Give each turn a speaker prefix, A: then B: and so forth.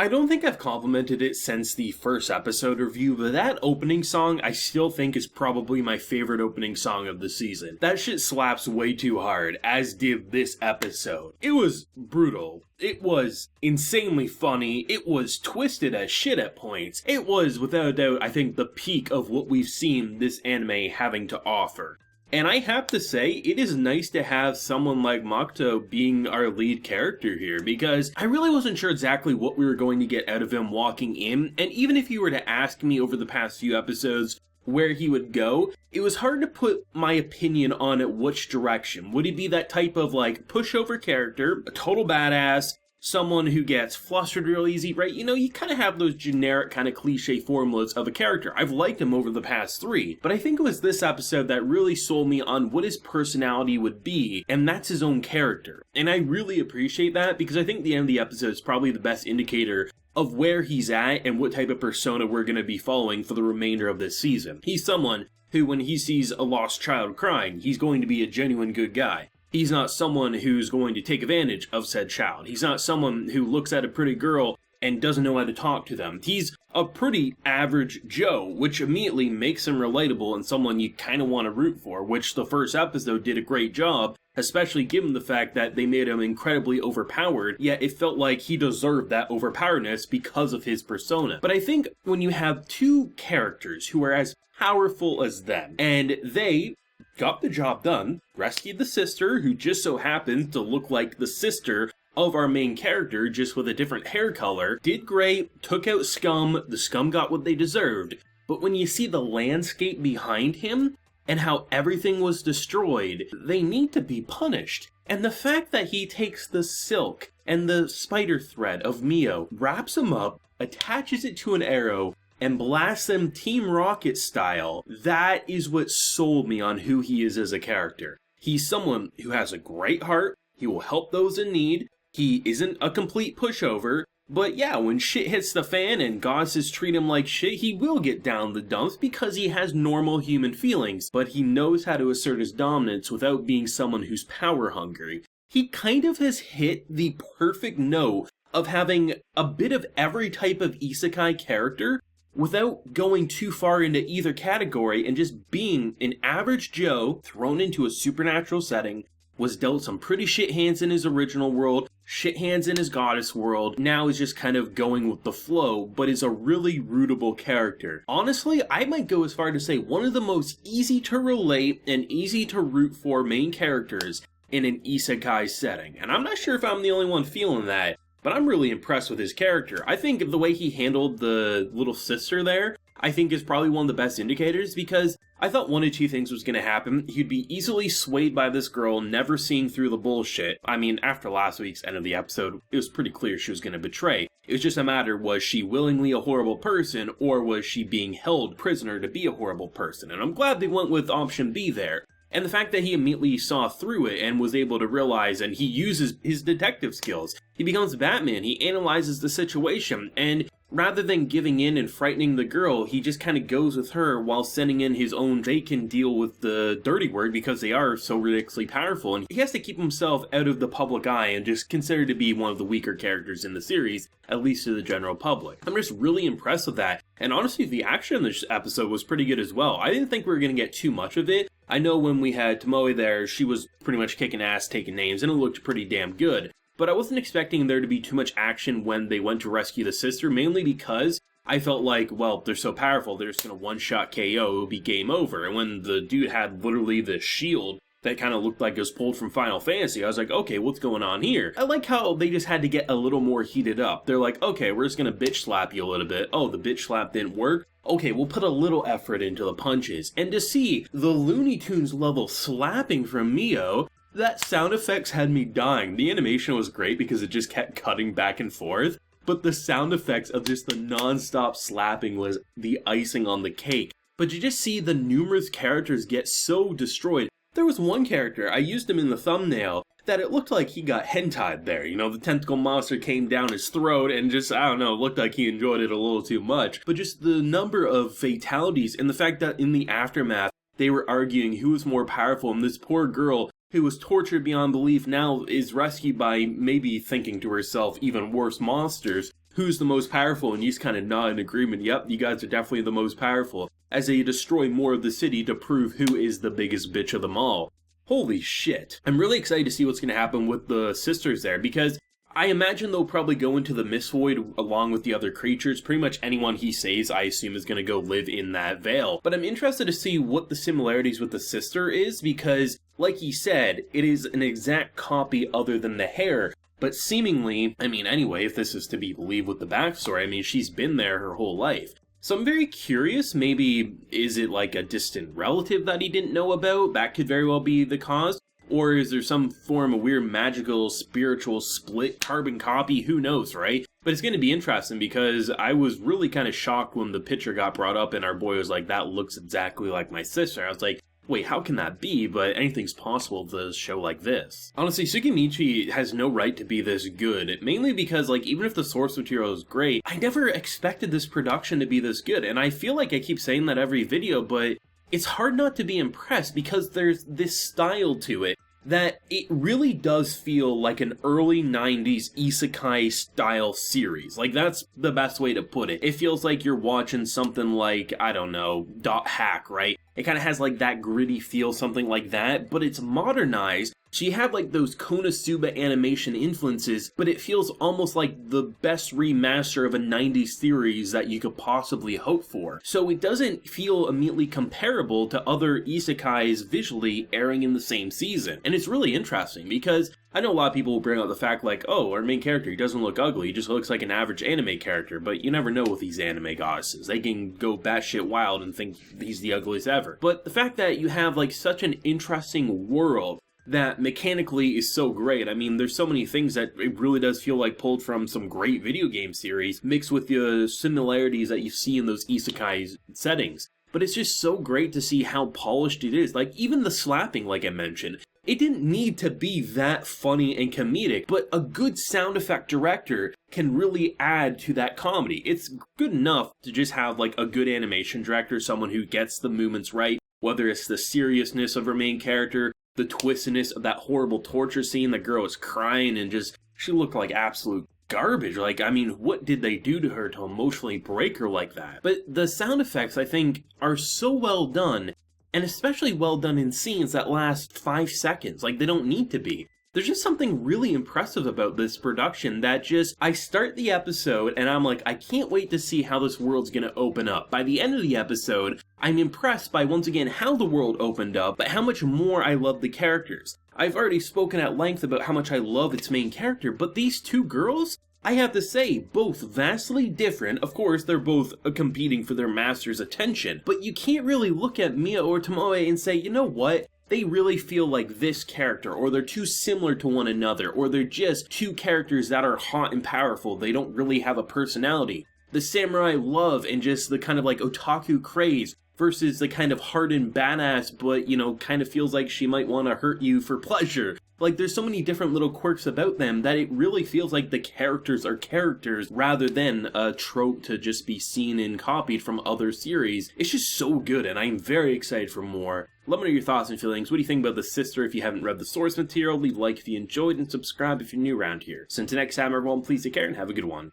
A: I don't think I've complimented it since the first episode review, but that opening song I still think is probably my favorite opening song of the season. That shit slaps way too hard, as did this episode. It was brutal. It was insanely funny. It was twisted as shit at points. It was, without a doubt, I think the peak of what we've seen this anime having to offer. And I have to say, it is nice to have someone like Makoto being our lead character here, because I really wasn't sure exactly what we were going to get out of him walking in, and even if you were to ask me over the past few episodes where he would go, it was hard to put my opinion on it which direction. Would he be that type of like pushover character, a total badass, someone who gets flustered real easy, right? You know, you kind of have those generic kind of cliche formulas of a character. I've liked him over the past 3, but I think it was this episode that really sold me on what his personality would be, and that's his own character. And I really appreciate that, because I think the end of the episode is probably the best indicator of where he's at and what type of persona we're going to be following for the remainder of this season. He's someone who, when he sees a lost child crying, he's going to be a genuine good guy. He's not someone who's going to take advantage of said child. He's not someone who looks at a pretty girl and doesn't know how to talk to them. He's a pretty average Joe, which immediately makes him relatable and someone you kind of want to root for, which the first episode did a great job, especially given the fact that they made him incredibly overpowered, yet it felt like he deserved that overpoweredness because of his persona. But I think when you have two characters who are as powerful as them, and they got the job done, rescued the sister, who just so happens to look like the sister of our main character, just with a different hair color, did great, took out Scum, the Scum got what they deserved, but when you see the landscape behind him, and how everything was destroyed, they need to be punished. And the fact that he takes the silk and the spider thread of Mio, wraps him up, attaches it to an arrow, and blasts them Team Rocket style, that is what sold me on who he is as a character. He's someone who has a great heart, he will help those in need, he isn't a complete pushover, but yeah, when shit hits the fan and gods treat him like shit, he will get down the dumps because he has normal human feelings, but he knows how to assert his dominance without being someone who's power hungry. He kind of has hit the perfect note of having a bit of every type of isekai character, without going too far into either category, and just being an average Joe thrown into a supernatural setting, was dealt some pretty shit hands in his original world, shit hands in his goddess world, now is just kind of going with the flow, but is a really rootable character. Honestly, I might go as far to say one of the most easy to relate and easy to root for main characters in an isekai setting. And I'm not sure if I'm the only one feeling that, but I'm really impressed with his character. I think the way he handled the little sister there, I think is probably one of the best indicators, because I thought one of two things was going to happen. He'd be easily swayed by this girl, never seeing through the bullshit. I mean, after last week's end of the episode, it was pretty clear she was going to betray. It was just a matter, was she willingly a horrible person, or was she being held prisoner to be a horrible person? And I'm glad they went with option B there. And the fact that he immediately saw through it and was able to realize, and he uses his detective skills. He becomes Batman, he analyzes the situation, and rather than giving in and frightening the girl, he just kind of goes with her while sending in his own, they can deal with the dirty word because they are so ridiculously powerful, and he has to keep himself out of the public eye and just considered to be one of the weaker characters in the series, at least to the general public. I'm just really impressed with that, and honestly, the action in this episode was pretty good as well. I didn't think we were going to get too much of it. I know when we had Tomoe there, she was pretty much kicking ass, taking names, and it looked pretty damn good. But I wasn't expecting there to be too much action when they went to rescue the sister, mainly because I felt like, well, they're so powerful, they're just going to one-shot KO, it'll be game over. And when the dude had literally this shield that kind of looked like it was pulled from Final Fantasy, I was like, okay, what's going on here? I like how they just had to get a little more heated up. They're like, okay, we're just going to bitch slap you a little bit. Oh, the bitch slap didn't work? Okay, we'll put a little effort into the punches. And to see the Looney Tunes level slapping from Mio, that sound effects had me dying. The animation was great because it just kept cutting back and forth, but the sound effects of just the non-stop slapping was the icing on the cake. But you just see the numerous characters get so destroyed. There was one character, I used him in the thumbnail, that it looked like he got hentai'd there. You know, the tentacle monster came down his throat and just, I don't know, looked like he enjoyed it a little too much. But just the number of fatalities and the fact that in the aftermath, they were arguing who was more powerful, and this poor girl who was tortured beyond belief now is rescued by maybe thinking to herself even worse monsters, who's the most powerful, and he's kind of nod in agreement. Yep, you guys are definitely the most powerful, as they destroy more of the city to prove who is the biggest bitch of them all. Holy shit. I'm really excited to see what's going to happen with the sisters there, because I imagine they'll probably go into the Mist Void along with the other creatures. Pretty much anyone he saves, I assume, is going to go live in that veil. But I'm interested to see what the similarities with the sister is, because, like he said, it is an exact copy other than the hair. But seemingly, I mean, anyway, if this is to be believed with the backstory, I mean, she's been there her whole life. So I'm very curious, maybe is it like a distant relative that he didn't know about? That could very well be the cause. Or is there some form of weird magical, spiritual split carbon copy? Who knows, right? But it's going to be interesting because I was really kind of shocked when the picture got brought up and our boy was like, that looks exactly like my sister. I was like, wait, how can that be? But anything's possible with a show like this. Honestly, Tsukimichi has no right to be this good, mainly because, like, even if the source material is great, I never expected this production to be this good, and I feel like I keep saying that every video, but it's hard not to be impressed because there's this style to it that it really does feel like an early 90s Isekai style series. Like, that's the best way to put it. It feels like you're watching something like, I don't know, Dot Hack, right? It kind of has like that gritty feel, something like that, but it's modernized. She had like those Konosuba animation influences, but it feels almost like the best remaster of a 90s series that you could possibly hope for. So it doesn't feel immediately comparable to other isekais visually airing in the same season. And it's really interesting because I know a lot of people will bring up the fact like, oh, our main character, he doesn't look ugly, he just looks like an average anime character, but you never know with these anime goddesses. They can go batshit wild and think he's the ugliest ever. But the fact that you have like such an interesting world that mechanically is so great. I mean, there's so many things that it really does feel like pulled from some great video game series, mixed with the similarities that you see in those isekai settings. But it's just so great to see how polished it is. Like, even the slapping, like I mentioned, it didn't need to be that funny and comedic, but a good sound effect director can really add to that comedy. It's good enough to just have, like, a good animation director, someone who gets the movements right, whether it's the seriousness of her main character, the twistiness of that horrible torture scene, the girl is crying and just, she looked like absolute garbage. Like, I mean, what did they do to her to emotionally break her like that? But the sound effects, I think, are so well done, and especially well done in scenes that last 5 seconds. Like, they don't need to be. There's just something really impressive about this production that just, I start the episode and I'm like, I can't wait to see how this world's gonna open up. By the end of the episode, I'm impressed by, once again, how the world opened up, but how much more I love the characters. I've already spoken at length about how much I love its main character, but these two girls, I have to say, both vastly different. Of course, they're both competing for their master's attention, but you can't really look at Mia or Tomoe and say, you know what? They really feel like this character, or they're too similar to one another, or they're just two characters that are hot and powerful. They don't really have a personality. The samurai love and just the kind of like otaku craze versus the kind of hardened badass, but, you know, kind of feels like she might want to hurt you for pleasure. Like, there's so many different little quirks about them that it really feels like the characters are characters rather than a trope to just be seen and copied from other series. It's just so good, and I'm very excited for more. Let me know your thoughts and feelings. What do you think about the sister? If you haven't read the source material, leave a like if you enjoyed, and subscribe if you're new around here. So until next time, everyone, please take care and have a good one.